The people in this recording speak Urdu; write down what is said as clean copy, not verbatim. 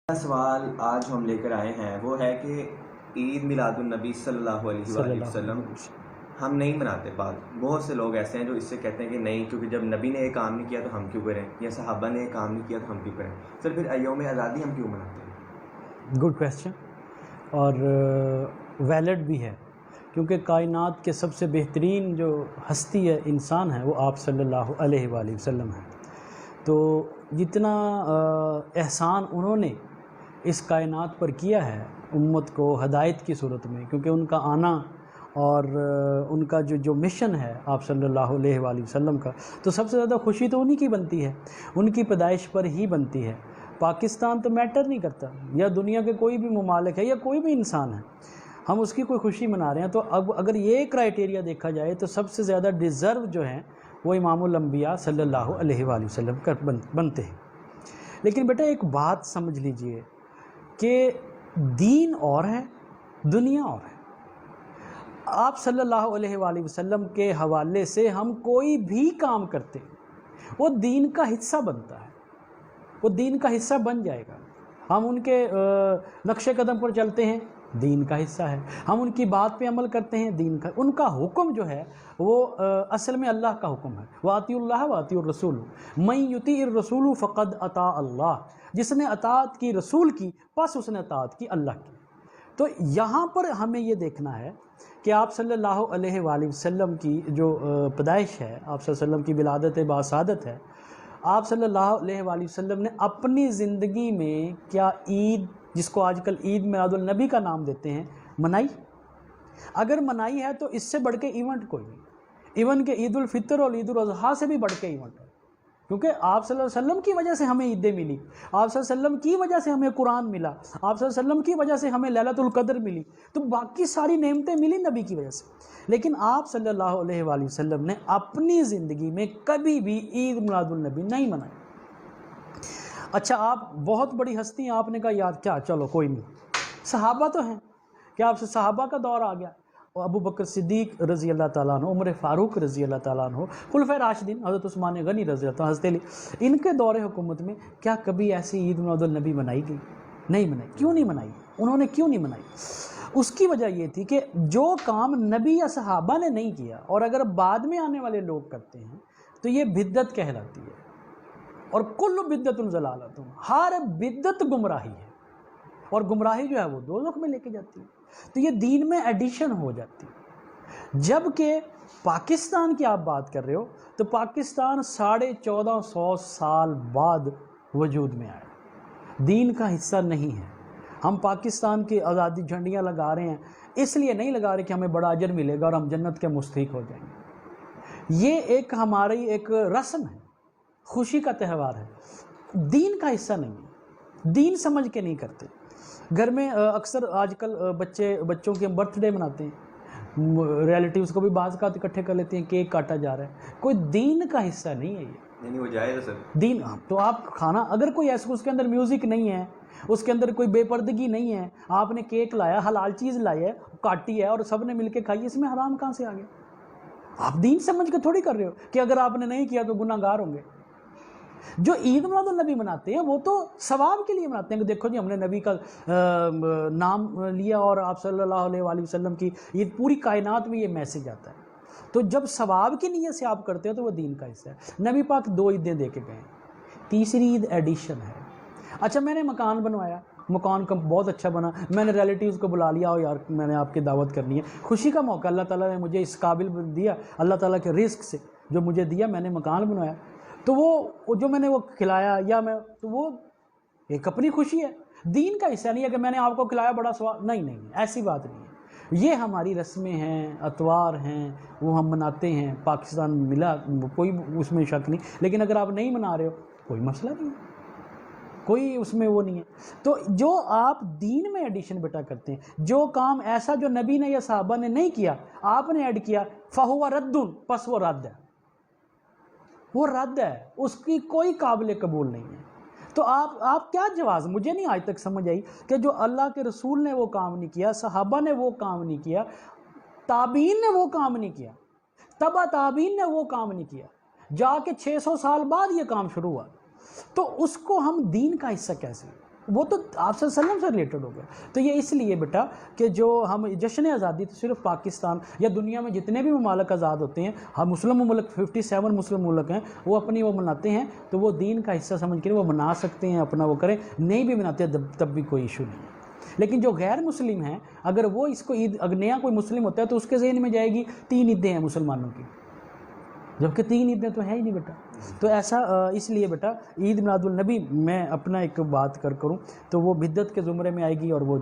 سوال آج ہم لے کر آئے ہیں وہ ہے کہ عید میلاد النبی صلی اللہ علیہ وآلہ وسلم ہم نہیں مناتے۔ بہت سے لوگ ایسے ہیں جو اس سے کہتے ہیں کہ نہیں، کیونکہ جب نبی نے یہ کام نہیں کیا تو ہم کیوں کریں، یا صحابہ نے یہ کام نہیں کیا تو ہم کیوں کریں، سر پھر ایوم آزادی ہم کیوں مناتے ہیں؟ گڈ کویسچن، اور ویلڈ بھی ہے، کیونکہ کائنات کے سب سے بہترین جو ہستی ہے، انسان ہے، وہ آپ صلی اللہ علیہ وآلہ وسلم ہے۔ تو جتنا احسان انہوں نے اس کائنات پر کیا ہے امت کو ہدایت کی صورت میں، کیونکہ ان کا آنا اور ان کا جو مشن ہے آپ صلی اللہ علیہ وآلہ وسلم کا، تو سب سے زیادہ خوشی تو انہی کی بنتی ہے، ان کی پیدائش پر ہی بنتی ہے۔ پاکستان تو میٹر نہیں کرتا، یا دنیا کے کوئی بھی ممالک ہے یا کوئی بھی انسان ہے، ہم اس کی کوئی خوشی منا رہے ہیں، تو اب اگر یہ کرائٹیریا دیکھا جائے تو سب سے زیادہ ڈیزرو جو ہیں وہ امام الانبیاء صلی اللہ علیہ وآلہ وسلم کا بنتے ہیں۔ لیکن بیٹا ایک بات سمجھ لیجئے کہ دین اور ہے، دنیا اور ہے۔ آپ صلی اللہ علیہ وآلہ وسلم کے حوالے سے ہم کوئی بھی کام کرتے ہیں وہ دین کا حصہ بنتا ہے، وہ دین کا حصہ بن جائے گا۔ ہم ان کے نقش قدم پر چلتے ہیں، دین کا حصہ ہے۔ ہم ان کی بات پہ عمل کرتے ہیں، دین کا۔ ان کا حکم جو ہے وہ اصل میں اللہ کا حکم ہے، وَأَطِيعُوا اللَّهَ وَأَطِيعُوا الرَّسُولَ مَن يُطِيعِ الرَّسُولُ فَقَدْ أَطَاعَ اللَّهَ، جس نے اطاعت کی رسول کی پس اس نے اطاعت کی اللہ کی۔ تو یہاں پر ہمیں یہ دیکھنا ہے کہ آپ صلی اللہ علیہ وآلہ وسلم کی جو پیدائش ہے، آپ صلی اللہ علیہ وسلم کی ولادت باسعادت ہے، آپ صلی اللہ علیہ وآلہ وسلم نے اپنی زندگی میں کیا عید، جس کو آج کل عید میلاد النبی کا نام دیتے ہیں، منائی؟ اگر منائی ہے تو اس سے بڑھ کے ایونٹ کوئی نہیں، ایون کہ عید الفطر اور عید الاضحیٰ سے بھی بڑھ کے ایونٹ ہے، کیونکہ آپ صلی اللہ علیہ وسلم کی وجہ سے ہمیں عیدیں ملی، آپ صلی اللہ علیہ وسلم کی وجہ سے ہمیں قرآن ملا، آپ صلی اللہ علیہ وسلم کی وجہ سے ہمیں لیلۃ القدر ملی، تو باقی ساری نعمتیں ملی نبی کی وجہ سے۔ لیکن آپ صلی اللہ علیہ وآلہ وسلم نے اپنی زندگی میں کبھی بھی عید میلاد النبی نہیں منائی۔ اچھا، آپ بہت بڑی ہستی ہیں، آپ نے کہا یار کیا، چلو کوئی نہیں، صحابہ تو ہیں، کیا آپ سے صحابہ کا دور آ گیا؟ ابو بکر صدیق رضی اللہ تعالیٰ عنہ، عمر فاروق رضی اللہ تعالیٰ عنہ، خلفائے راشدین حضرت عثمان غنی رضی اللہ تعالیٰ عنہ، حضرت علی، ان کے دور حکومت میں کیا کبھی ایسی عید میلاد النبی منائی گئی؟ نہیں منائی۔ کیوں نہیں منائی؟ انہوں نے کیوں نہیں منائی؟ اس کی وجہ یہ تھی کہ جو کام نبی یا صحابہ نے نہیں کیا اور اگر بعد میں آنے والے لوگ کرتے ہیں تو یہ بدعت کہلاتی ہے، اور کل بدعت ضلالۃ، ہر بدعت گمراہی ہے، اور گمراہی جو ہے وہ دوزخ میں لے کے جاتی ہے۔ تو یہ دین میں ایڈیشن ہو جاتی ہے۔ جبکہ پاکستان کی آپ بات کر رہے ہو تو پاکستان 1450 سال بعد وجود میں آیا، دین کا حصہ نہیں ہے۔ ہم پاکستان کی آزادی جھنڈیاں لگا رہے ہیں، اس لیے نہیں لگا رہے کہ ہمیں بڑا اجر ملے گا اور ہم جنت کے مستحق ہو جائیں گے۔ یہ ایک ہماری ایک رسم ہے، خوشی کا تہوار ہے، دین کا حصہ نہیں ہے، دین سمجھ کے نہیں کرتے۔ گھر میں اکثر آج کل بچوں کے برتھ ڈے مناتے ہیں، ریلیٹیوز کو بھی بعض کا اکٹھے کر لیتے ہیں، کیک کاٹا جا رہا ہے، کوئی دین کا حصہ نہیں ہے یہ، نہیں وہ جائز ہے سر دین۔ تو آپ کھانا، اگر کوئی ایسا اس کے اندر میوزک نہیں ہے، اس کے اندر کوئی بے پردگی نہیں ہے، آپ نے کیک لایا، حلال چیز لائی ہے، کاٹی ہے اور سب نے مل کے کھائی، اس میں حرام کہاں سے آ گیا؟ آپ دین سمجھ کے تھوڑی کر رہے ہو کہ اگر آپ نے نہیں کیا تو گناہ گار ہوں گے۔ جو عید میلاد النبی مناتے ہیں وہ تو ثواب کے لیے مناتے ہیں کہ دیکھو جی ہم نے نبی کا نام لیا اور آپ صلی اللہ علیہ وآلہ وسلم کی عید، پوری کائنات میں یہ میسج آتا ہے۔ تو جب ثواب کی نیت سے آپ کرتے ہو تو وہ دین کا حصہ ہے۔ نبی پاک 2 عیدیں دے کے گئے، تیسری عید ایڈیشن ہے۔ اچھا، میں نے مکان بنوایا، مکان کا بہت اچھا بنا، میں نے ریلیٹیوز کو بلا لیا، اور یار میں نے آپ کی دعوت کرنی ہے، خوشی کا موقع اللہ تعالیٰ نے مجھے اس قابل دیا، اللہ تعالیٰ کے رزق سے جو مجھے دیا، میں نے مکان بنوایا، تو وہ جو میں نے وہ کھلایا یا میں، تو وہ ایک اپنی خوشی ہے، دین کا حصہ نہیں ہے کہ میں نے آپ کو کھلایا بڑا سواد، نہیں، ایسی بات نہیں ہے۔ یہ ہماری رسمیں ہیں، اطوار ہیں، وہ ہم مناتے ہیں، پاکستان ملا، کوئی اس میں شک نہیں۔ لیکن اگر آپ نہیں منا رہے ہو کوئی مسئلہ نہیں ہے، کوئی اس میں وہ نہیں ہے۔ تو جو آپ دین میں ایڈیشن بیٹا کرتے ہیں، جو کام ایسا جو نبی نے یا صحابہ نے نہیں کیا آپ نے ایڈ کیا، فَهُوَ رَدٌّ، پس وہ رد ہے، وہ رد ہے، اس کی کوئی قابل قبول نہیں ہے۔ تو آپ کیا جواز، مجھے نہیں آج تک سمجھ آئی کہ جو اللہ کے رسول نے وہ کام نہیں کیا، صحابہ نے وہ کام نہیں کیا، تابعین نے وہ کام نہیں کیا، تبع تابعین نے وہ کام نہیں کیا، جا کے 600 سال بعد یہ کام شروع ہوا، تو اس کو ہم دین کا حصہ کیسے؟ وہ تو آپ صلی اللہ علیہ وسلم سے ریلیٹڈ ہو گیا. تو یہ اس لیے بیٹا کہ جو ہم جشن آزادی تو صرف پاکستان یا دنیا میں جتنے بھی ممالک آزاد ہوتے ہیں، ہم مسلم مملک 57 مسلم مملک ہیں، وہ اپنی وہ مناتے ہیں، تو وہ دین کا حصہ سمجھ کے وہ منا سکتے ہیں، اپنا وہ کریں. نہیں بھی مناتے تب بھی کوئی ایشو نہیں ہے. لیکن جو غیر مسلم ہیں، اگر وہ اس کو عید، اگر نیا کوئی مسلم ہوتا ہے تو اس کے ذہن میں جائے گی 3 عیدیں ہیں مسلمانوں کی، جبکہ 3 عیدیں تو ہے ہی نہیں بیٹا. تو ایسا اس لیے بیٹا عید میلاد النبی میں اپنا ایک بات کروں تو وہ بدعت کے زمرے میں آئے گی اور وہ